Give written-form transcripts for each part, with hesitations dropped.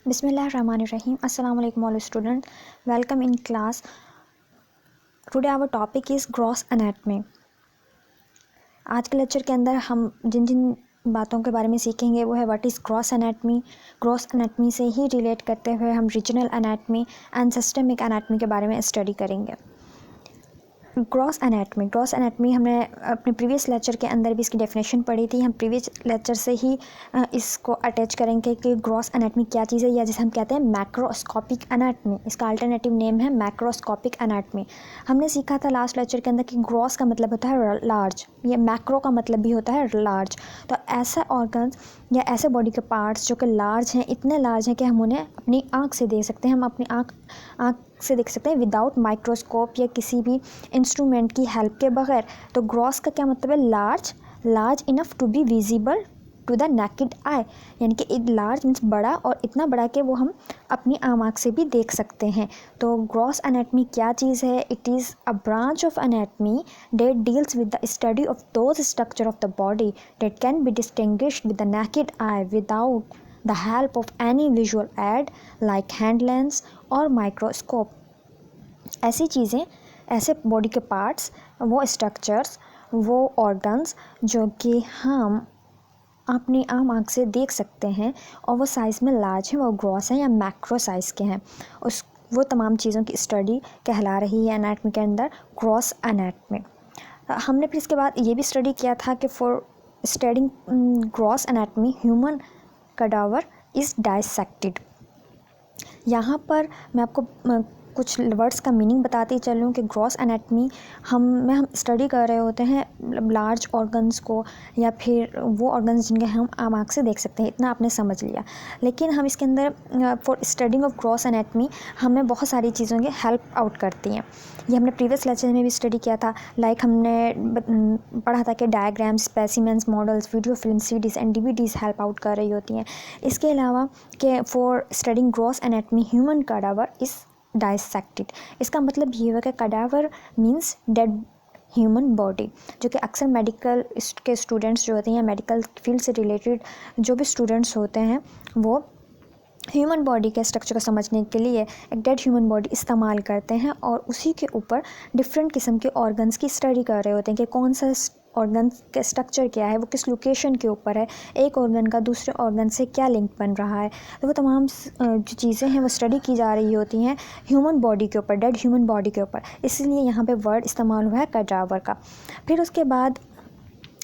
Bismillahirrahmanirrahim. Assalamu alaikum all students. Welcome in class. Today our topic is gross anatomy. आज के lecture के अंदर हम जिन जिन बातों के बारे में सीखेंगे वो है what is gross anatomy. Gross anatomy से ही रिलेट करते हुए हम regional anatomy and systemic anatomy के बारे में स्टडी करेंगे। ग्रॉस एनाटमी हमने अपने प्रीवियस लेक्चर के अंदर भी इसकी डेफिनेशन पढ़ी थी। हम प्रीवियस लेक्चर से ही इसको अटैच करेंगे कि ग्रॉस एनाटमी क्या चीज़ है, या जिसे हम कहते हैं मैक्रोस्कोपिक एनाटमी। इसका अल्टरनेटिव नेम है मैक्रोस्कोपिक एनाटमी। हमने सीखा था लास्ट लेक्चर के अंदर कि ग्रॉस का मतलब होता है लार्ज, ये मैक्रो का मतलब भी होता है लार्ज। तो ऐसे ऑर्गन्स या ऐसे बॉडी के पार्ट्स जो कि लार्ज हैं, इतने लार्ज हैं कि हम उन्हें अपनी आँख से देख सकते हैं, हम अपनी आँख से देख सकते हैं विदाउट माइक्रोस्कोप या किसी भी इंस्ट्रूमेंट की हेल्प के बगैर। तो ग्रॉस का क्या मतलब है? Large enough to be visible to the naked eye, यानी कि लार्ज मीन्स बड़ा, और इतना बड़ा कि वो हम अपनी आम आँख से भी देख सकते हैं। तो ग्रॉस एनाटमी क्या चीज़ है? It is a branch of anatomy that deals with the study of those structure of the body that can be distinguished with the naked eye without the help of any visual aid like hand lens or microscope। ऐसी चीज़ें, ऐसे body के parts, वो structures, वो organs जो कि हम अपनी आम आँख से देख सकते हैं और वो साइज़ में लार्ज हैं, वो ग्रॉस हैं या मैक्रो साइज़ के हैं, वो तमाम चीज़ों की स्टडी कहला रही है एनाटमी के अंदर ग्रॉस एनाटमी। हमने फिर इसके बाद ये भी स्टडी किया था कि for studying gross anatomy human cadaver is dissected. यहाँ पर मैं आपको कुछ वर्ड्स का मीनिंग बताती चलूँ कि ग्रॉस एनाटमी हम स्टडी कर रहे होते हैं लार्ज ऑर्गन्स को, या फिर वो ऑर्गन्स जिनके हम आम आँख से देख सकते हैं, इतना आपने समझ लिया। लेकिन हम इसके अंदर for studying of gross anatomy हमें बहुत सारी चीज़ों की हेल्प आउट करती हैं। ये हमने प्रीवियस लेक्चर में भी स्टडी किया था। लाइक हमने पढ़ा था कि diagrams, specimens, models, video film, CDs and DVDs help out कर रही होती हैं। इसके अलावा कि for studying gross anatomy human cadaver is dissected. इसका मतलब ये हुआ कि cadaver means dead human body, जो कि अक्सर मेडिकल के स्टूडेंट्स जो होते हैं या मेडिकल फील्ड से रिलेटेड जो भी स्टूडेंट्स होते हैं वो ह्यूमन बॉडी के स्ट्रक्चर को समझने के लिए एक डेड ह्यूमन बॉडी इस्तेमाल करते हैं और उसी के ऊपर डिफरेंट किस्म के ऑर्गन्स की स्टडी कर रहे होते हैं कि कौन सा ऑर्गन का स्ट्रक्चर क्या है, वो किस लोकेशन के ऊपर है, एक ऑर्गन का दूसरे ऑर्गन से क्या लिंक बन रहा है। तो वो तमाम जो चीज़ें हैं वो स्टडी की जा रही होती हैं ह्यूमन बॉडी के ऊपर, डेड ह्यूमन बॉडी के ऊपर। इसलिए यहाँ पे वर्ड इस्तेमाल हुआ है कडावर का। फिर उसके बाद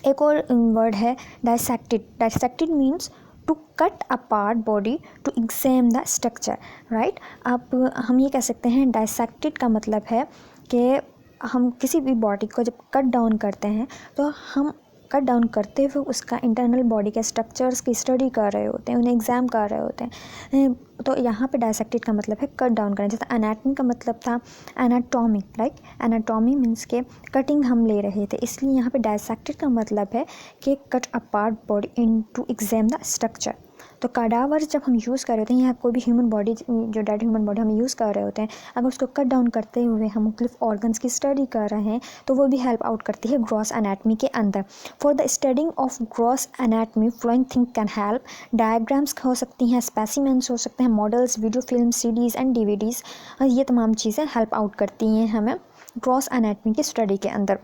एक और वर्ड है dissected. Dissected means to cut apart body to examine the structure, right. अब हम ये कह सकते हैं डाइसेक्टेड का मतलब है कि हम किसी भी बॉडी को जब कट डाउन करते हैं तो हम कट डाउन करते हुए उसका इंटरनल बॉडी के स्ट्रक्चर्स की स्टडी कर रहे होते हैं, उन्हें एग्जाम कर रहे होते हैं। तो यहाँ पे डाइसेक्टेड का मतलब है कट डाउन करना। जैसे एनाटमी का मतलब था एनाटॉमी, लाइक एनाटॉमी मीन्स के कटिंग हम ले रहे थे, इसलिए यहाँ पे डाइसेक्टेड का मतलब है कि cut apart body into exam the structure. तो कडावर जब हम यूज़ कर रहे होते हैं या कोई भी ह्यूमन बॉडी, जो डेड ह्यूमन बॉडी हम यूज़ कर रहे होते हैं, अगर उसको कट डाउन करते हुए हम मुख्तलिफ ऑर्गन्स की स्टडी कर रहे हैं तो वो भी हेल्प आउट करती है ग्रॉस एनाटमी के अंदर। For the studying of gross anatomy following thing can help. Diagrams हो सकती हैं, स्पेसिमेंट्स हो सकते हैं, models, video film, CDs and DVDs, ये तमाम चीज़ें हेल्प आउट करती हैं हमें ग्रॉस एनाटमी की स्टडी के अंदर।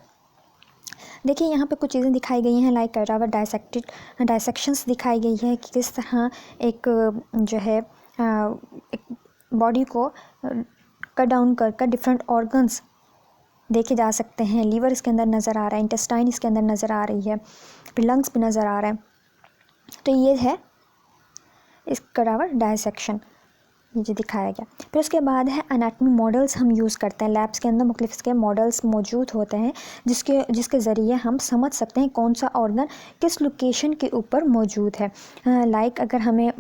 देखिए यहाँ पे कुछ चीज़ें दिखाई गई हैं, लाइक कडावर डाइसेक्शंस दिखाई गई है कि किस तरह एक जो है एक बॉडी को कट डाउन कर डिफरेंट ऑर्गन्स देखे जा सकते हैं। लीवर इसके अंदर नज़र आ रहा है, इंटेस्टाइन इसके अंदर नज़र आ रही है, फिर लंग्स भी नज़र आ रहा है। तो ये है इस कडावर डाइसेक्शन, ये जो दिखाया गया। फिर उसके बाद है एनाटमी मॉडल्स हम यूज़ करते हैं। लैब्स के अंदर मुख्तलिफ के मॉडल्स मौजूद होते हैं जिसके ज़रिए हम समझ सकते हैं कौन सा ऑर्गन किस लोकेशन के ऊपर मौजूद है। लाइक अगर हमें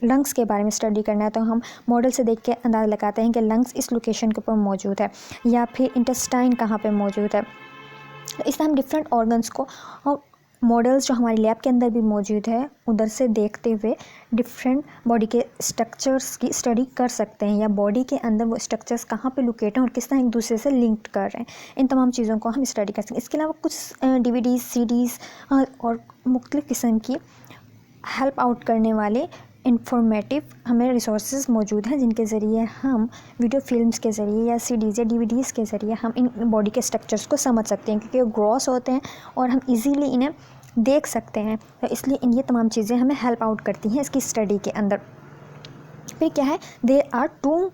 लंग्स के बारे में स्टडी करना है तो हम मॉडल से देख के अंदाज़ा लगाते हैं कि लंग्स इस लोकेशन के ऊपर मौजूद है, या फिर इंटेस्टाइन कहाँ पर मौजूद है। तो इस तरह हम डिफरेंट ऑर्गन्स को और मॉडल्स जो हमारी लैब के अंदर भी मौजूद है उधर से देखते हुए डिफरेंट बॉडी के स्ट्रक्चर्स की स्टडी कर सकते हैं, या बॉडी के अंदर वो स्ट्रक्चर्स कहाँ पे लोकेट हैं और किस तरह एक दूसरे से लिंक्ड कर रहे हैं। इन तमाम चीज़ों को हम स्टडी कर सकते हैं। इसके अलावा कुछ डीवीडीज़, सीडीज़ और मुख्तलिफ़ किस्म की हेल्प आउट करने वाले इंफॉर्मेटिव हमें रिसोर्सेज मौजूद हैं जिनके ज़रिए हम वीडियो फिल्म्स के ज़रिए या सीडीज़ या डीवीडीज़ के ज़रिए हम इन बॉडी के स्ट्रक्चर्स को समझ सकते हैं, क्योंकि वो ग्रॉस होते हैं और हम इजीली इन्हें देख सकते हैं। तो इसलिए ये तमाम चीज़ें हमें हेल्प आउट करती हैं इसकी स्टडी के अंदर। फिर क्या है, there are 2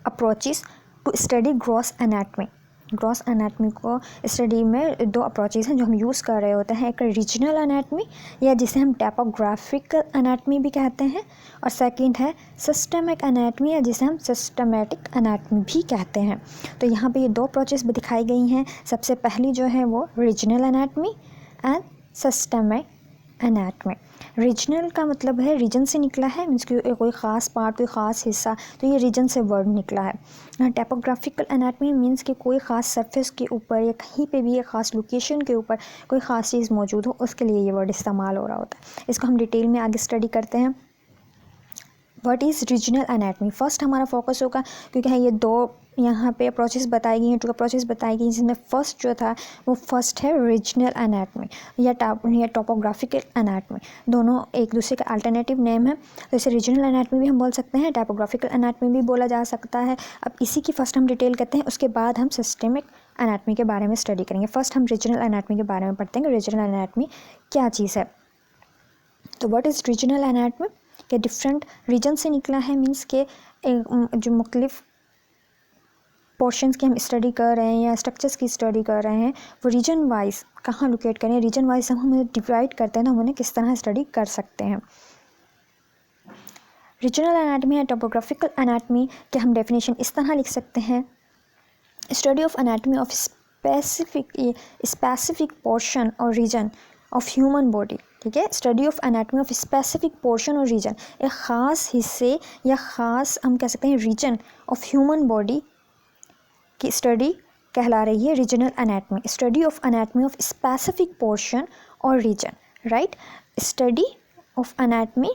approaches to study gross anatomy. Gross anatomy को स्टडी में 2 अप्रोचेस हैं जो हम यूज़ कर रहे होते हैं। एक रीजनल एनाटमी या जिसे हम टाइपोग्राफिकल एनाटमी भी कहते हैं, और सेकंड है सिस्टमिक एनाटमी या जिसे हम सिस्टमेटिक एनाटमी भी कहते हैं। तो यहाँ पे ये 2 अप्रोचेस भी दिखाई गई हैं। सबसे पहली जो है वो regional anatomy and systemic anatomy. Regional का मतलब है रीजन से निकला है, मीन्स कि कोई ख़ास पार्ट, कोई ख़ास हिस्सा, तो ये रीजन से वर्ड निकला है। टाइपोग्राफिकल एनाटमी मीन्स कि कोई ख़ास सरफेस के ऊपर या कहीं पे भी एक ख़ास लोकेशन के ऊपर कोई ख़ास चीज़ मौजूद हो, उसके लिए ये वर्ड इस्तेमाल हो रहा होता है। इसको हम डिटेल में आगे स्टडी करते हैं। What is regional anatomy, first हमारा फोकस होगा, क्योंकि ये 2 यहाँ पे अप्रोचेस बताई गई हैं, 2 अप्रोचेस बताई गई, जिसमें फर्स्ट जो था वो फर्स्ट है रीजनल एनाटमी या टोपोग्राफिकल एनाटमी। दोनों एक दूसरे का अल्टरनेटिव नेम है, तो इसे रीजनल एनाटमी भी हम बोल सकते हैं, टाइपोग्राफिकल एनाटमी भी बोला जा सकता है। अब इसी की फर्स्ट हम डिटेल करते हैं, उसके बाद हम सिस्टमिक एनाटमी के बारे में स्टडी करेंगे। फर्स्ट हम रीजनल एनाटमी के बारे में पढ़ते हैं कि रीजनल एनाटमी क्या चीज़ है। तो व्हाट इज़ रीजनल एनाटमी, के डिफरेंट रीजन से निकला है, मीन्स के जो मुख्तलिफ पोर्शंस की हम स्टडी कर रहे हैं या स्ट्रक्चर्स की स्टडी कर रहे हैं, वो रीजन वाइज कहाँ लोकेट करें, रीजन वाइज हम उन्हें डिवाइड करते हैं तो हम उन्हें किस तरह स्टडी कर सकते हैं। रीजनल एनाटमी या टोपोग्राफिकल एनाटमी के हम डेफिनेशन इस तरह लिख सकते हैं, study of anatomy of specific portion और रीजन ऑफ ह्यूमन बॉडी। ठीक है, study of anatomy of specific portion और रीजन, एक ख़ास हिस्से या ख़ास हम कह सकते हैं रीजन ऑफ ह्यूमन बॉडी की स्टडी कहला रही है regional anatomy. Study of anatomy of specific portion और region, right. Study of anatomy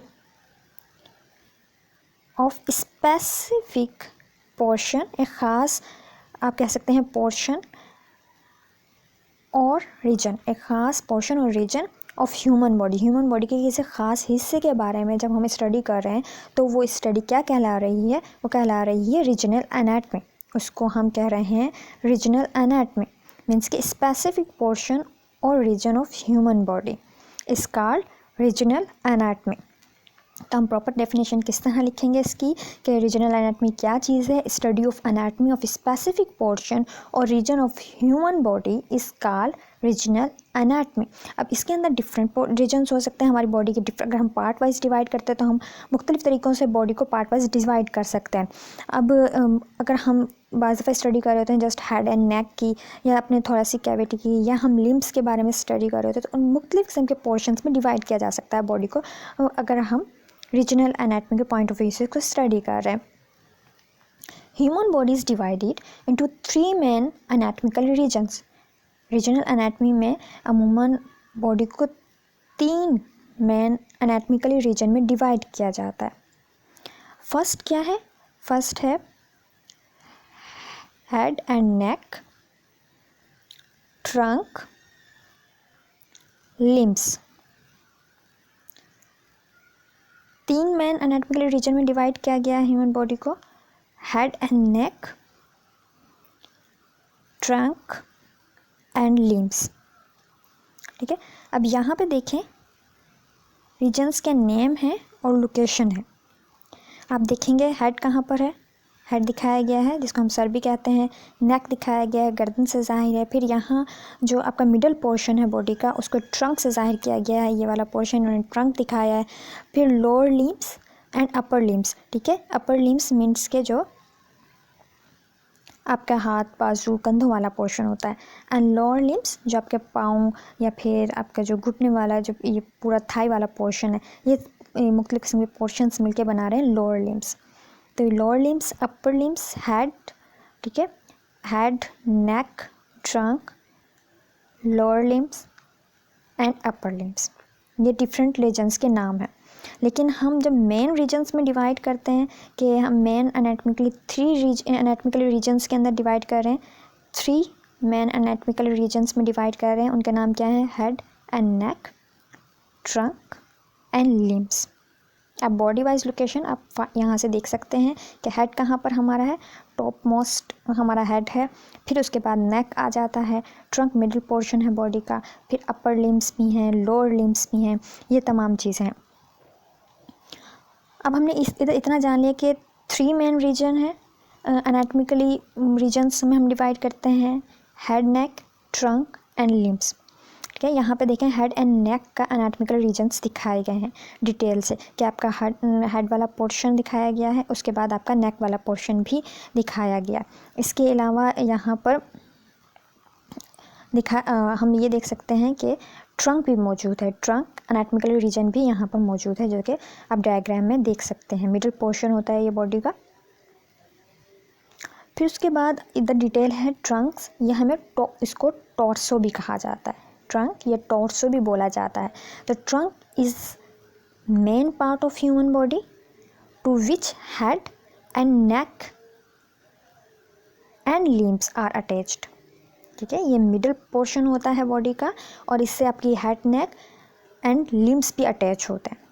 of specific portion, एक ख़ास आप कह सकते हैं पोर्शन और रीजन, एक ख़ास पोर्शन और region of human body. Human body के किसी ख़ास हिस्से के बारे में जब हम स्टडी कर रहे हैं तो वो स्टडी क्या कहला रही है, वो कहला रही है रीजनल एनाटमी। उसको हम कह रहे हैं रीजनल एनाटमी, मीन्स कि स्पेसिफिक पोर्शन और region of human body is called regional anatomy. तो हम प्रॉपर डेफिनेशन किस तरह लिखेंगे इसकी कि रीजनल एनाटमी क्या चीज़ है। Study of anatomy of specific portion और region of human body is called regional anatomy. अब इसके अंदर डिफरेंट रीजन्स हो सकते हैं हमारी बॉडी के, डिफरेंट अगर हम पार्ट वाइज डिवाइड करते हैं तो हम मुख्तलिफ तरीक़ों से बॉडी को पार्ट वाइज डिवाइड कर सकते हैं। अब अगर हम बाज़ दफ़ा स्टडी कर रहे होते हैं जस्ट हेड एंड नेक की या अपने थोड़ा सी कैविटी की, या हम लिम्स के बारे में स्टडी कर रहे होते हैं, तो उन मुख्तलिफ किस्म के पोर्शंस में डिवाइड किया जा सकता है बॉडी को, अगर हम रीजनल एनाटमी के पॉइंट ऑफ व्यू से इसको स्टडी कर रहे हैं। Human body is divided into 3 main anatomical regions. Regional anatomy में अमूमन बॉडी को 3 मेन एनाटमिकली रीजन में डिवाइड किया जाता है। फर्स्ट क्या है, फर्स्ट है head and neck, trunk, limbs. 3 main anatomical region में डिवाइड किया गया है ह्यूमन बॉडी को, head and neck, trunk and limbs. ठीक है, अब यहाँ पे देखें रीजन्स के नेम है और लोकेशन है। आप देखेंगे हेड कहाँ पर है, हेड दिखाया गया है जिसको हम सर भी कहते हैं, नेक दिखाया गया है गर्दन से ज़ाहिर है, फिर यहाँ जो आपका मिडल पोर्शन है बॉडी का उसको ट्रंक से ज़ाहिर किया गया है, ये वाला पोर्शन उन्होंने ट्रंक दिखाया है। फिर lower limbs and upper limbs. ठीक है, अपर लिम्स मीन्स के जो आपका हाथ बाजू कंधों वाला पोर्शन होता है, एंड लोअर लिम्स जो आपके पाँव या फिर आपका जो घुटने वाला जो ये पूरा थाई वाला पोर्शन है, ये मुख्तलिफ किस्म के पोर्शंस मिलके बना रहे हैं लोअर लिम्स। तो lower limbs, upper limbs, head, ठीक है, head, neck, trunk, lower limbs and upper limbs, ये डिफरेंट रीजन्स के नाम हैं। लेकिन हम जब मेन रीजन्स में डिवाइड करते हैं कि हम मेन एनाटमिकली 3 एनाटमिकल रीजन्स के अंदर डिवाइड कर रहे हैं, 3 मेन एनाटमिकल रीजन्स में डिवाइड कर रहे हैं, उनके नाम क्या है, head and neck, trunk and limbs. अब बॉडी वाइज लोकेशन आप यहाँ से देख सकते हैं कि हेड कहाँ पर हमारा है, टॉप मोस्ट हमारा हेड है, फिर उसके बाद नेक आ जाता है, ट्रंक मिडिल पोर्शन है बॉडी का, फिर अपर लिम्स भी हैं, लोअर लिम्स भी हैं, ये तमाम चीज़ें हैं। अब हमने इतना जान लिया कि 3 मेन रीजन है एनाटॉमिकली, रीजन्स में हम डिवाइड करते हैं head, neck, trunk and limbs. ठीक है, यहाँ पे देखें हेड एंड नेक का एनाटॉमिकल रीजन्स दिखाए गए हैं डिटेल से, कि आपका हेड वाला पोर्शन दिखाया गया है, उसके बाद आपका नेक वाला पोर्शन भी दिखाया गया। इसके अलावा यहाँ पर हम ये देख सकते हैं कि ट्रंक भी मौजूद है, ट्रंक एनाटॉमिकल रीजन भी यहाँ पर मौजूद है, जो कि आप डायग्राम में देख सकते हैं। मिडिल पोर्शन होता है ये बॉडी का। फिर उसके बाद इधर डिटेल है ट्रंक्स, ये हमें इसको टॉर्सो भी कहा जाता है, ट्रंक या टॉर्सो भी बोला जाता है। तो trunk is main part of human body to which head and neck and limbs are attached. ठीक है, ये मिडिल पोर्शन होता है बॉडी का और इससे आपकी हेड, नेक एंड लिम्स भी अटैच होते हैं।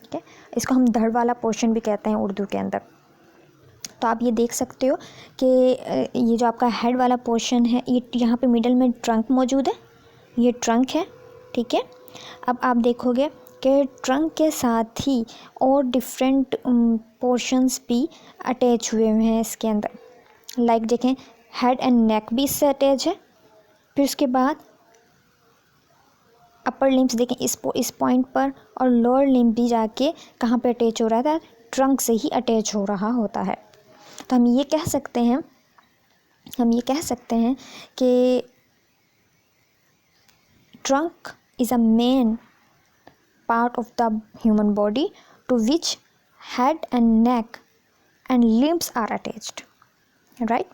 ठीक है, इसको हम धड़ वाला पोर्शन भी कहते हैं उर्दू के अंदर। तो आप ये देख सकते हो कि ये जो आपका हेड वाला पोर्शन है, ये यहाँ पे मिडिल में ट्रंक मौजूद है, ये ट्रंक है। ठीक है, अब आप देखोगे कि ट्रंक के साथ ही और डिफरेंट पोर्शंस भी अटैच हुए हैं इसके अंदर। लाइक देखें, हेड एंड नेक भी इससे अटैच है। फिर उसके बाद अपर लिम्स देखें इस पॉइंट पर, और लोअर लिम्ब भी जाके कहाँ पे अटैच हो रहा था, ट्रंक से ही अटैच हो रहा होता है। तो हम ये कह सकते हैं कि trunk is a main part of the human body to which head and neck and limbs are attached, right.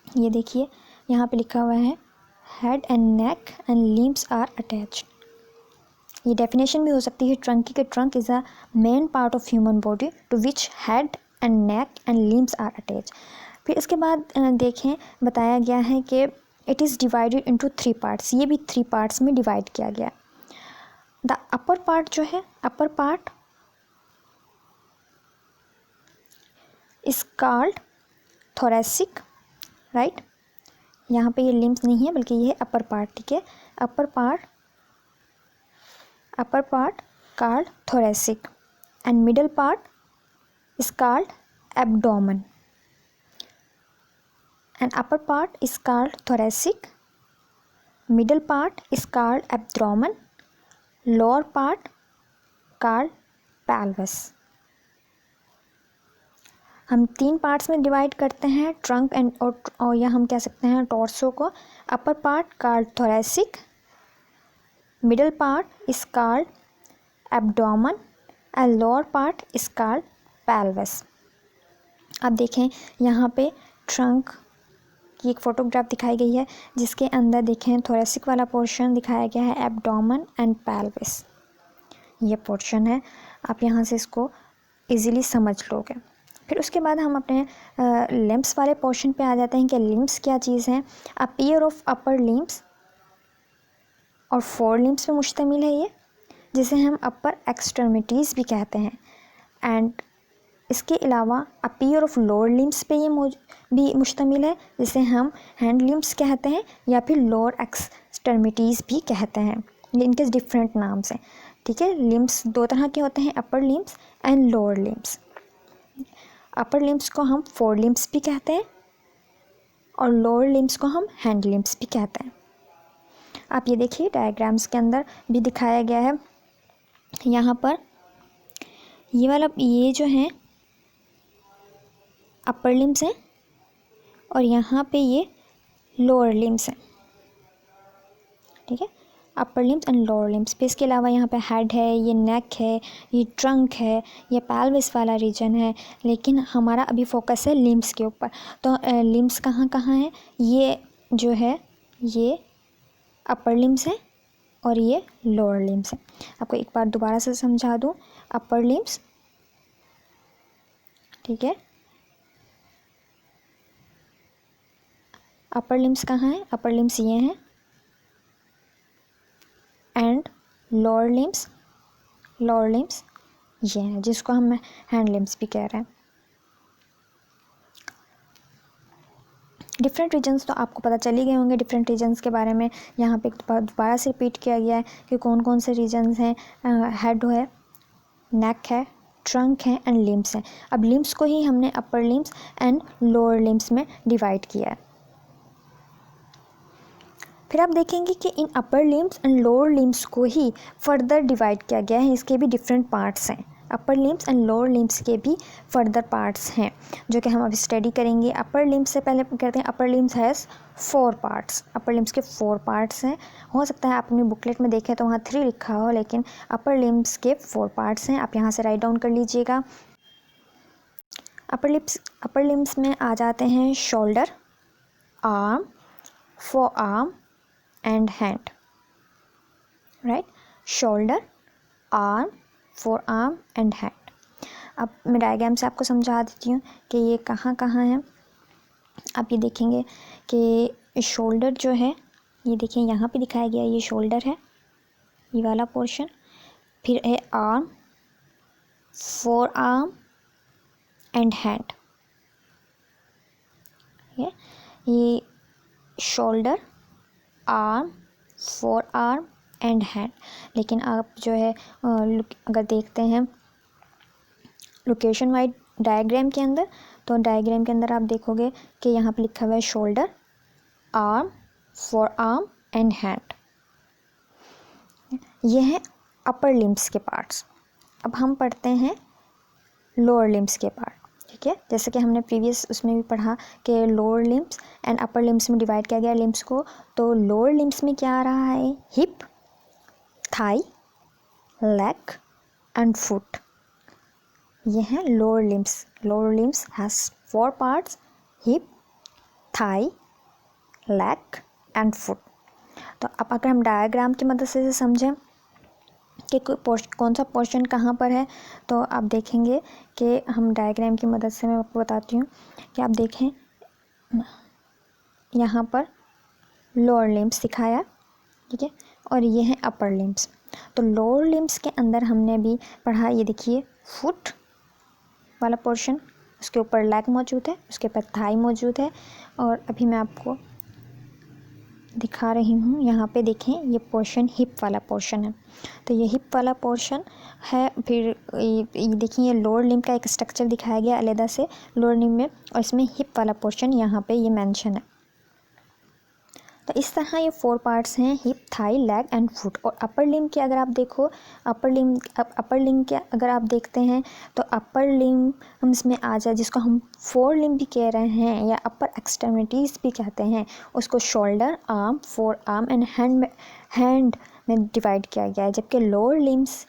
ये देखिए यहाँ पे लिखा हुआ है head and neck and limbs are attached. ये डेफिनेशन भी हो सकती है ट्रंक की, कि trunk is a main part of human body to which head and neck and limbs are attach. फिर इसके बाद देखें, बताया गया है कि it is divided into 3 parts. ये भी 3 पार्ट्स में डिवाइड किया गया। द अपर पार्ट जो है, upper part is called thoracic, right. यहाँ पे ये लिम्स नहीं है बल्कि ये है अपर पार्ट। ठीक है, upper part called thoracic and middle part is called abdomen, and upper part is called thoracic, middle part is called abdomen, lower part called pelvis। हम 3 पार्ट्स में डिवाइड करते हैं ट्रंक एंड और या हम कह सकते हैं टॉर्सो को। Upper part called thoracic, middle part is called abdomen and lower part is called pelvis। अब देखें यहाँ पे ट्रंक की एक फ़ोटोग्राफ दिखाई गई है, जिसके अंदर देखें थोरेसिक वाला पोर्शन दिखाया गया है, एब्डोमेन एंड पेल्विस ये पोर्शन है। आप यहाँ से इसको इजीली समझ लोगे। फिर उसके बाद हम अपने लिम्स वाले पोर्शन पे आ जाते हैं कि लिम्स क्या चीज़ हैं। A pair of upper limbs और 4 लिम्स पे मुश्तमिल है ये, जिसे हम अपर एक्सट्रीमिटीज़ भी कहते हैं। एंड इसके अलावा a pair of lower limbs पे ये भी मुश्तमिल है, जिसे हम हैंड लिम्स कहते हैं या फिर लोअर एक्सट्रीमिटीज़ भी कहते हैं। इनके डिफरेंट नाम्स हैं। ठीक है, लिम्स 2 तरह के होते हैं, अपर limbs and lower limbs. Upper limbs को हम 4 लिम्स भी कहते हैं और लोअर लिम्स को हम हैंड लिम्स भी कहते हैं। आप ये देखिए डायग्राम्स के अंदर भी दिखाया गया है। यहाँ पर ये जो हैं अपर लिम्स हैं और यहाँ पे ये लोअर लिम्स हैं। ठीक है, upper limbs and lower limbs पे। इसके अलावा यहाँ पे हेड है, ये नेक है, ये ट्रंक है, ये पेल्विस वाला रीजन है, लेकिन हमारा अभी फोकस है लिम्स के ऊपर। तो लिम्स कहाँ कहाँ हैं, ये जो है ये अपर लिम्स हैं और ये लोअर लिम्स हैं। आपको एक बार दोबारा से समझा दूँ, अपर लिम्स, ठीक है, अपर लिम्स कहाँ हैं, अपर लिम्स ये हैं, and lower limbs lower limbs ये है, जिसको हम हैंड लिम्स भी कह रहे हैं। डिफरेंट रीजन्स तो आपको पता चल ही गए होंगे, डिफरेंट रीजन्स के बारे में यहाँ पे दोबारा से रिपीट किया गया है कि कौन कौन से रीजन्स हैं। हेड है, नेक है, ट्रंक है एंड लिम्स है। अब लिम्स को ही हमने upper limbs and lower limbs में डिवाइड किया है। फिर आप देखेंगे कि इन upper limbs and lower limbs को ही फर्दर डिवाइड किया गया है, इसके भी डिफरेंट पार्ट्स हैं। अपर लिम्स एंड लोअर लिम्स के भी फर्दर पार्ट्स हैं जो कि हम अभी स्टडी करेंगे। अपर लिम्स से पहले कहते हैं upper limbs has 4 parts. Upper limbs के 4 पार्ट्स हैं। हो सकता है आप अपनी बुकलेट में देखें तो वहाँ 3 लिखा हो, लेकिन अपर लिम्स के 4 पार्ट्स हैं। आप यहाँ से राइट डाउन कर लीजिएगा। अपर लिम्स में आ जाते हैं shoulder, arm, forearm and hand, right. Shoulder, arm, forearm and hand. अब मैं डायग्राम से आपको समझा देती हूँ कि ये कहाँ कहाँ है। आप ये देखेंगे कि शोल्डर जो है, ये देखिए यहाँ पे दिखाया गया है, ये शोल्डर है, ये वाला पोर्शन। फिर है arm, forearm and hand. ये shoulder, arm, forearm and hand. लेकिन आप जो है अगर देखते हैं लोकेशन वाइज डायग्राम के अंदर, तो डायग्राम के अंदर आप देखोगे कि यहाँ पे लिखा हुआ है shoulder, arm, forearm and hand. ये है अपर लिम्स के पार्ट्स। अब हम पढ़ते हैं लोअर लिम्स के पार्ट, ठीक है। जैसे कि हमने प्रीवियस उसमें भी पढ़ा कि lower limbs and upper limbs में डिवाइड किया गया लिम्स को। तो लोअर लिम्स में क्या आ रहा है? Hip, thigh, leg and foot. ये हैं lower limbs. Lower limbs has 4 parts, hip, thigh, leg and foot. तो अब अगर हम डायग्राम की मदद से समझें कि कौन सा पोर्शन कहाँ पर है, तो आप देखेंगे कि हम डायग्राम की मदद से मैं आपको बताती हूँ कि आप देखें यहाँ पर लोअर लिम्स दिखाया, ठीक है, और ये है अपर लिम्स। तो लोअर लिम्स के अंदर हमने भी पढ़ा, ये देखिए फुट वाला पोर्शन, उसके ऊपर लेग मौजूद है, उसके ऊपर थाई मौजूद है। और अभी मैं आपको दिखा रही हूँ, यहाँ पे देखें ये पोर्शन हिप वाला पोर्शन है। तो ये हिप वाला पोर्शन है। फिर ये देखिए ये लोअर लिम्ब का एक स्ट्रक्चर दिखाया गया अलग से लोअर लिम्ब में, और इसमें हिप वाला पोर्शन यहाँ पे ये मेंशन है। तो इस तरह ये 4 पार्ट्स हैं, hip, thigh, leg and foot. और अपर लिम्ब की अगर आप देखो, अपर लिम्ब के अगर आप देखते हैं तो अपर लिम्ब्स में आ जाए, जिसको हम 4 लिम्ब भी कह रहे हैं या अपर एक्सट्रीमिटीज़ भी कहते हैं, उसको shoulder, arm, forearm and hand में डिवाइड किया गया है। जबकि लोअर लिम्ब्स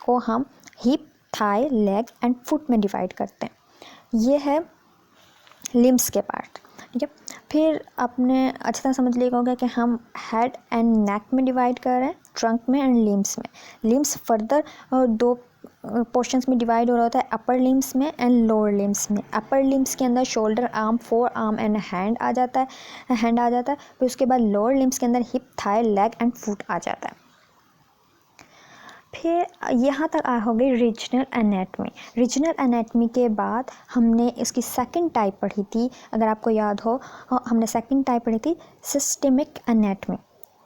को हम hip, thigh, leg and foot में डिवाइड करते हैं। ये है लिम्ब्स के पार्ट, ठीक है। फिर आपने अच्छी तरह समझ लिया होगा कि हम हेड एंड नेक में डिवाइड कर रहे हैं, ट्रंक में एंड लिम्स में। लिम्स फर्दर 2 पोर्शंस में डिवाइड हो रहा होता है, अपर लिम्स में एंड लोअर लिम्स में। अपर लिम्स के अंदर shoulder, arm, forearm and hand आ जाता है, फिर उसके बाद लोअर लिम्स के अंदर hip, thigh, leg and foot आ जाता है। फिर यहाँ तक हो गई रीजनल एनाटमी। रीजनल एनाटमी के बाद हमने इसकी सेकंड टाइप पढ़ी थी, अगर आपको याद हो, हमने सेकंड टाइप पढ़ी थी सिस्टेमिक एनाटमी,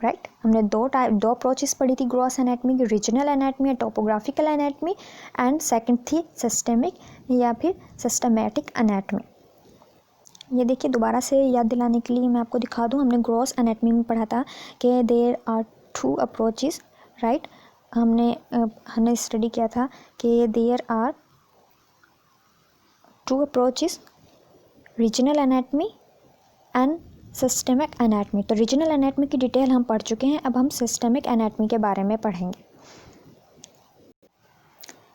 राइट। हमने दो अप्रोचेस पढ़ी थी ग्रॉस एनाटमी की, रीजनल एनाटमी या टोपोग्राफिकल एनाटमी, एंड सेकंड थी सिस्टेमिक या फिर सिस्टमैटिक एनाटमी। ये देखिए दोबारा से याद दिलाने के लिए मैं आपको दिखा दूँ, हमने ग्रॉस एनाटमी में पढ़ा था कि देयर आर 2 अप्रोचेस, राइट। हमने स्टडी किया था कि there are 2 approaches, regional anatomy and systemic anatomy. तो रीजनल एनाटमी की डिटेल हम पढ़ चुके हैं, अब हम सिस्टेमिक एनाटमी के बारे में पढ़ेंगे।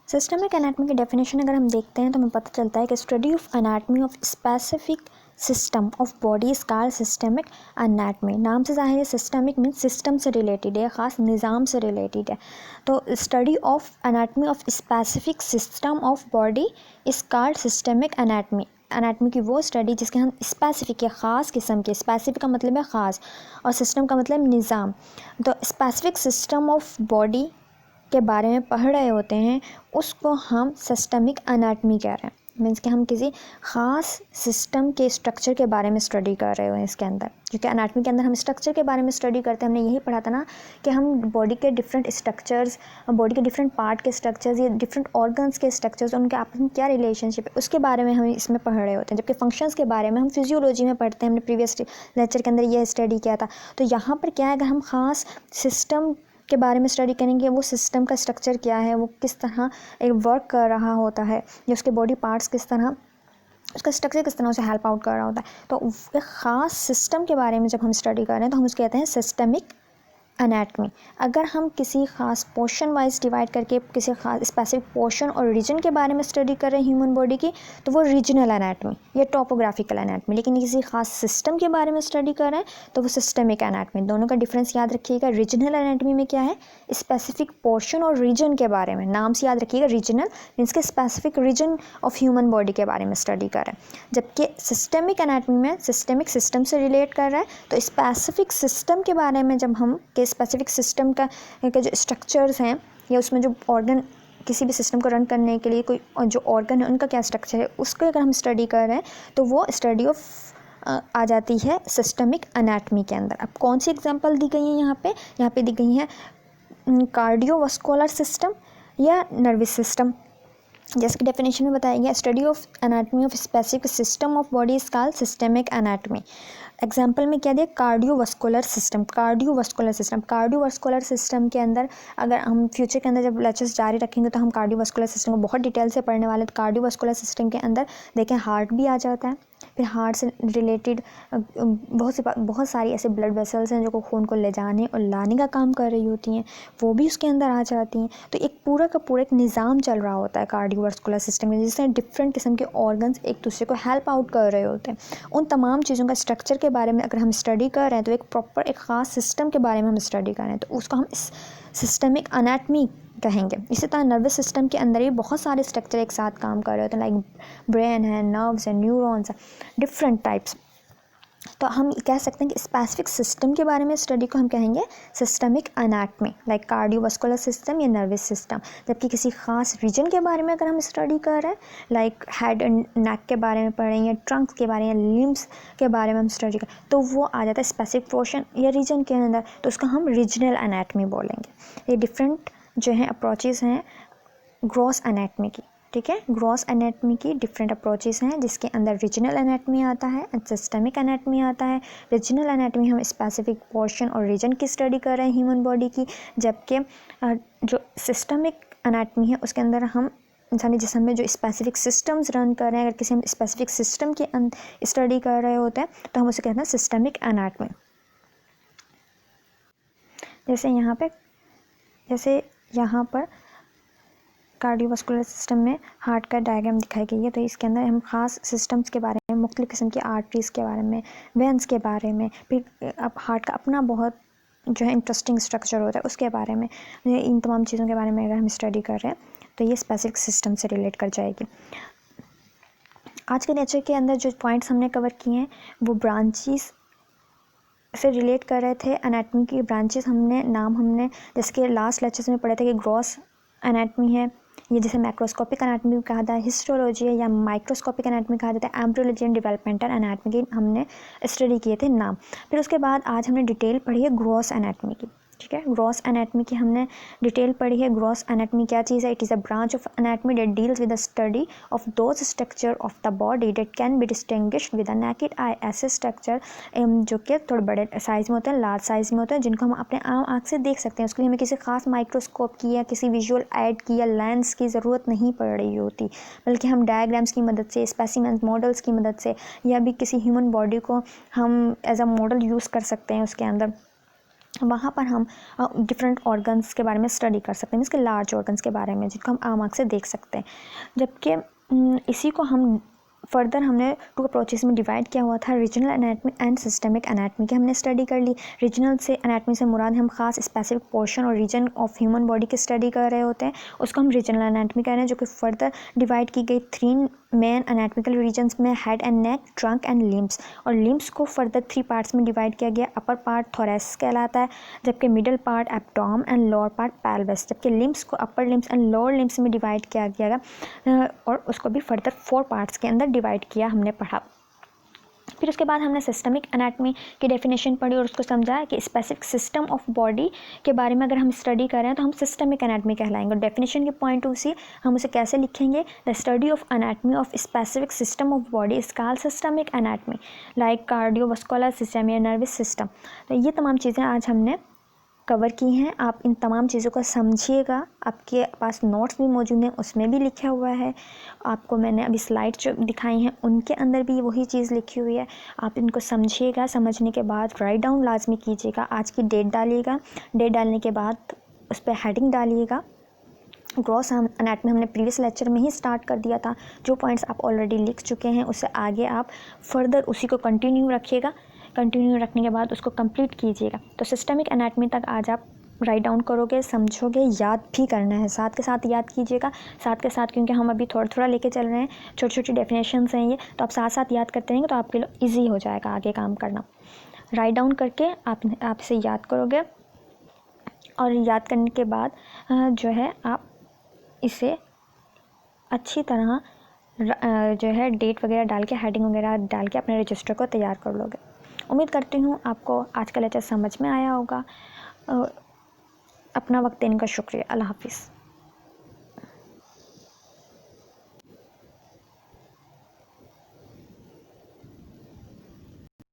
सिस्टेमिक एनाटमी की डेफिनेशन अगर हम देखते हैं तो हमें पता चलता है कि study of anatomy of specific system of body is called systemic anatomy. नाम से ज़ाहिर है सिस्टमिक मीन्स सिस्टम से रिलेटेड है, ख़ास निज़ाम से रिलेटेड है। तो study of anatomy of specific system of body is called systemic anatomy. Anatomy की वो स्टडी जिसके हम स्पेसिफिक या ख़ास किस्म के, स्पेसिफिक का मतलब है ख़ास और सिस्टम का मतलब निज़ाम। तो स्पेसिफिक सिस्टम ऑफ बॉडी के बारे में पढ़ रहे होते हैं उसको हम सिस्टमिक एनाटमी कह रहे हैं। मीन्स कि हम किसी ख़ास सिस्टम के स्ट्रक्चर के बारे में स्टडी कर रहे हो इसके अंदर, क्योंकि एनाटमी के अंदर हम स्ट्रक्चर के बारे में स्टडी करते हैं। हमने यही पढ़ा था ना कि हम बॉडी के डिफरेंट स्ट्रक्चर्स, बॉडी के डिफरेंट पार्ट के स्ट्रक्चर्स या डिफरेंट ऑर्गन्स के स्ट्रक्चर्स, उनके आपस में क्या रिलेशनशिप है उसके बारे में हम इसमें पढ़ रहे होते हैं। जबकि फंक्शंस के बारे में हम फिजियोलॉजी में पढ़ते हैं, हमने प्रीवियस लेक्चर के अंदर यह स्टडी किया था। तो यहाँ पर क्या है, अगर हम ख़ास सिस्टम के बारे में स्टडी करेंगे, वो सिस्टम का स्ट्रक्चर क्या है, वो किस तरह एक वर्क कर रहा होता है, या उसके बॉडी पार्ट्स किस तरह, उसका स्ट्रक्चर किस तरह उसे हेल्प आउट कर रहा होता है, तो एक ख़ास सिस्टम के बारे में जब हम स्टडी कर रहे हैं तो हम उसको कहते हैं सिस्टमिक एनाटमी। अगर हम किसी ख़ास पोर्शन वाइज डिवाइड करके किसी ख़ास स्पेसिफिक पोर्शन और रीजन के बारे में स्टडी कर रहे हैं ह्यूमन बॉडी की, तो वो रीजनल एनाटमी या टोपोग्राफिकल एनाटमी। लेकिन किसी ख़ास सिस्टम के बारे में स्टडी कर रहे हैं तो वो सिस्टमिक एनाटमी। दोनों का डिफरेंस याद रखिएगा। रीजनल एनाटमी में क्या है, स्पेसिफिक पोर्शन और रीजन के बारे में, नाम से याद रखिएगा, रीजनल मीन्स के specific region of human body के बारे में स्टडी कर रहे हैं। जबकि सिस्टमिक एनाटमी में सिस्टमिक सिस्टम से रिलेट कर रहा है, तो स्पेसिफिक सिस्टम के बारे में जब हम स्पेसिफिक सिस्टम का जो स्ट्रक्चर्स हैं या उसमें जो ऑर्गन, किसी भी सिस्टम को रन करने के लिए कोई जो ऑर्गन है उनका क्या स्ट्रक्चर है, उसको अगर हम स्टडी कर रहे हैं तो वो स्टडी ऑफ आ जाती है सिस्टमिक एनाटमी के अंदर। अब कौन सी एग्जांपल दी गई है यहाँ पे दी गई है कार्डियोवास्कुलर सिस्टम या नर्वस सिस्टम। जैसे कि डेफिनेशन में बताया गया, study of anatomy of specific system of body is called systemic anatomy. Example में क्या दिया, कार्डियोवास्कुलर सिस्टम। कार्डियोवास्कुलर सिस्टम के अंदर अगर हम फ्यूचर के अंदर जब लेक्चर्स जारी रखेंगे तो हम कार्डियोवास्कुलर सिस्टम को बहुत डिटेल से पढ़ने वाले। तो कार्डियोवास्कुलर सिस्टम के अंदर देखें हार्ट भी आ जाता है, फिर हार्ट से रिलेटेड बहुत सारी ऐसे ब्लड वेसल्स हैं जो खून को ले जाने और लाने का काम कर रही होती हैं, वो भी उसके अंदर आ जाती हैं। तो एक पूरा का पूरा एक निज़ाम चल रहा होता है कार्डियोवास्कुलर सिस्टम में, जिसमें डिफरेंट किस्म के ऑर्गन्स एक दूसरे को हेल्प आउट कर रहे होते हैं। उन तमाम चीज़ों का स्ट्रक्चर के बारे में अगर हम स्टडी कर रहे हैं तो एक प्रॉपर एक ख़ास सिस्टम के बारे में हम स्टडी कर रहे हैं, तो उसको हम सिस्टमिक एनाटमी कहेंगे। इसी तरह नर्वस सिस्टम के अंदर भी बहुत सारे स्ट्रक्चर एक साथ काम कर रहे होते हैं, लाइक ब्रेन है, नर्व्स है, न्यूरॉन्स है, डिफरेंट टाइप्स। तो हम कह सकते हैं कि स्पेसिफिक सिस्टम के बारे में स्टडी को हम कहेंगे systemic anatomy, like cardiovascular system या नर्वस सिस्टम। जबकि किसी खास रीजन के बारे में अगर हम स्टडी कर रहे हैं, लाइक हेड एंड नेक के बारे में पढ़ रहे हैं, या ट्रंक्स के बारे में, लिम्स के बारे में हम स्टडी करें, तो वो आ जाता है स्पेसिफिक पोर्शन या रीजन के अंदर, तो उसको हम रीजनल एनाटमी बोलेंगे। ये डिफरेंट जो है अप्रोचेज़ हैं ग्रॉस एनाटमी की, ठीक है। ग्रॉस एनाटमी की डिफरेंट अप्रोचेज़ हैं, जिसके अंदर रीजनल एनाटमी आता है एंड सिस्टमिक एनाटमी आता है। रीजनल एनाटमी हम स्पेसिफिक पोर्शन और रीजन की स्टडी कर रहे हैं ह्यूमन बॉडी की, जबकि जो सिस्टमिक एनाटमी है उसके अंदर हम इंसानी जिस्म में जो स्पेसिफिक सिस्टम्स रन कर रहे हैं, अगर किसी हम स्पेसिफिक सिस्टम की स्टडी कर रहे होते हैं तो हम उसे कहते हैं सिस्टमिक एनाटमी। जैसे यहाँ पर कार्डियोवास्कुलर सिस्टम में हार्ट का डायग्राम दिखाई गई है, तो इसके अंदर हम ख़ास सिस्टम्स के बारे में, मुख्तलिफ़ किस्म की आर्टरीज़ के बारे में, वेन्स के बारे में, फिर अब हार्ट का अपना बहुत जो है इंटरेस्टिंग स्ट्रक्चर होता है उसके बारे में, इन तमाम चीज़ों के बारे में अगर हम स्टडी कर रहे हैं तो ये स्पेसिफिक सिस्टम से रिलेट कर जाएगी। आज के लेक्चर के अंदर जो पॉइंट्स हमने कवर किए हैं वो ब्रांचेस से रिलेट कर रहे थे। एनाटमी की ब्रांचेस हमने जैसे कि लास्ट लेक्चर्स में पढ़े थे कि ग्रॉस एनाटमी है, ये जैसे मैक्रोस्कोपिक एनाटमी भी कहा जाता है, हिस्टोलॉजी है, या माइक्रोस्कोपिक एनाटमी कहा जाता है, एम्ब्रियोलॉजी एंड डेवलपमेंटल एनाटमी की हमने स्टडी किए थे नाम। फिर उसके बाद आज हमने डिटेल पढ़ी है ग्रॉस एनाटमी की, ठीक है। ग्रॉस एनाटमी की हमने डिटेल पढ़ी है। ग्रॉस एनाटमी क्या चीज़ है? It is a branch of anatomy that deals with the study of those structure of the body that can be distinguished with the naked आई। ऐसे स्ट्रक्चर जो कि थोड़े बड़े साइज़ में होते हैं, लार्ज साइज़ में होते हैं, जिनको हम अपने आम आँख से देख सकते हैं। उसके लिए हमें किसी खास माइक्रोस्कोप की या किसी विजुअल एड की या लेंस की ज़रूरत नहीं पड़ रही होती, बल्कि हम डायग्राम्स की मदद से, स्पेसिमेंस मॉडल्स की मदद से, या भी किसी ह्यूमन बॉडी को हम एज अ मॉडल यूज़ कर सकते हैं। उसके अंदर वहाँ पर हम डिफरेंट ऑर्गन्स के बारे में स्टडी कर सकते हैं, इसके लार्ज ऑर्गन्स के बारे में जिनको हम आम आँख से देख सकते हैं। जबकि इसी को हम फर्दर हमने 2 अप्रोचेस में डिवाइड किया हुआ था, regional anatomy and systemic anatomy की हमने स्टडी कर ली। रीजनल से एनाटमी से मुराद हम खास स्पेसिफिक पोर्शन और रीजन ऑफ ह्यूमन बॉडी की स्टडी कर रहे होते हैं, उसको हम रीजनल एनाटमी कह रहे हैं, जो कि फर्दर डिवाइड की गई 3 मेन एनाटमिकल रीजन्स में, head and neck, trunk and limbs. और लिम्स को फर्दर 3 पार्ट्स में डिवाइड किया गया। अपर पार्ट थोरेसिस कहलाता है, जबकि middle part abdomen and lower part pelvis. जबकि लिम्स को अपर लिम्स एंड लोअर लिम्स में डिवाइड किया गया और उसको भी फर्दर 4 पार्ट्स के अंदर डिवाइड किया, हमने पढ़ा। फिर उसके बाद हमने सिस्टमिक एनाटमी की डेफिनेशन पढ़ी और उसको समझा कि स्पेसिफिक सिस्टम ऑफ बॉडी के बारे में अगर हम स्टडी कर रहे हैं तो हम सिस्टमिक एनाटमी कहलाएंगे। और डेफिनेशन के पॉइंट ऑफ से हम उसे कैसे लिखेंगे, the study of anatomy of specific system of body is called systemic anatomy, like cardiovascular system या नर्वस सिस्टम। तो ये तमाम चीज़ें आज हमने कवर की हैं। आप इन तमाम चीज़ों को समझिएगा, आपके पास नोट्स भी मौजूद हैं, उसमें भी लिखा हुआ है। आपको मैंने अभी स्लाइड जो दिखाई हैं उनके अंदर भी वही चीज़ लिखी हुई है। आप इनको समझिएगा, समझने के बाद राइट डाउन लाजमी कीजिएगा। आज की डेट डालिएगा, डेट डालने के बाद उस पर हेडिंग डालिएगा। ग्रॉस एनाटमी हमने प्रीवियस लेक्चर में ही स्टार्ट कर दिया था। जो पॉइंट्स आप ऑलरेडी लिख चुके हैं उससे आगे आप फर्दर उसी को कंटिन्यू रखिएगा। कंटिन्यू रखने के बाद उसको कंप्लीट कीजिएगा। तो सिस्टमिक एनाटमी तक आज आप राइट डाउन करोगे, समझोगे, याद भी करना है, साथ के साथ याद कीजिएगा। साथ के साथ क्योंकि हम अभी थोड़ा थोड़ा लेके चल रहे हैं, छोटी छोटी डेफिनेशंस हैं ये, तो आप साथ साथ याद करते रहेंगे तो आपके लिए ईजी हो जाएगा आगे काम करना। राइट डाउन करके आप इसे याद करोगे और याद करने के बाद जो है आप इसे अच्छी तरह जो है डेट वगैरह डाल के, हेडिंग वगैरह डाल के अपने रजिस्टर को तैयार कर लोगे। उम्मीद करती हूँ आपको आज का लेक्चर समझ में आया होगा। अपना वक्त देने का शुक्रिया। अल्लाह हाफिज़।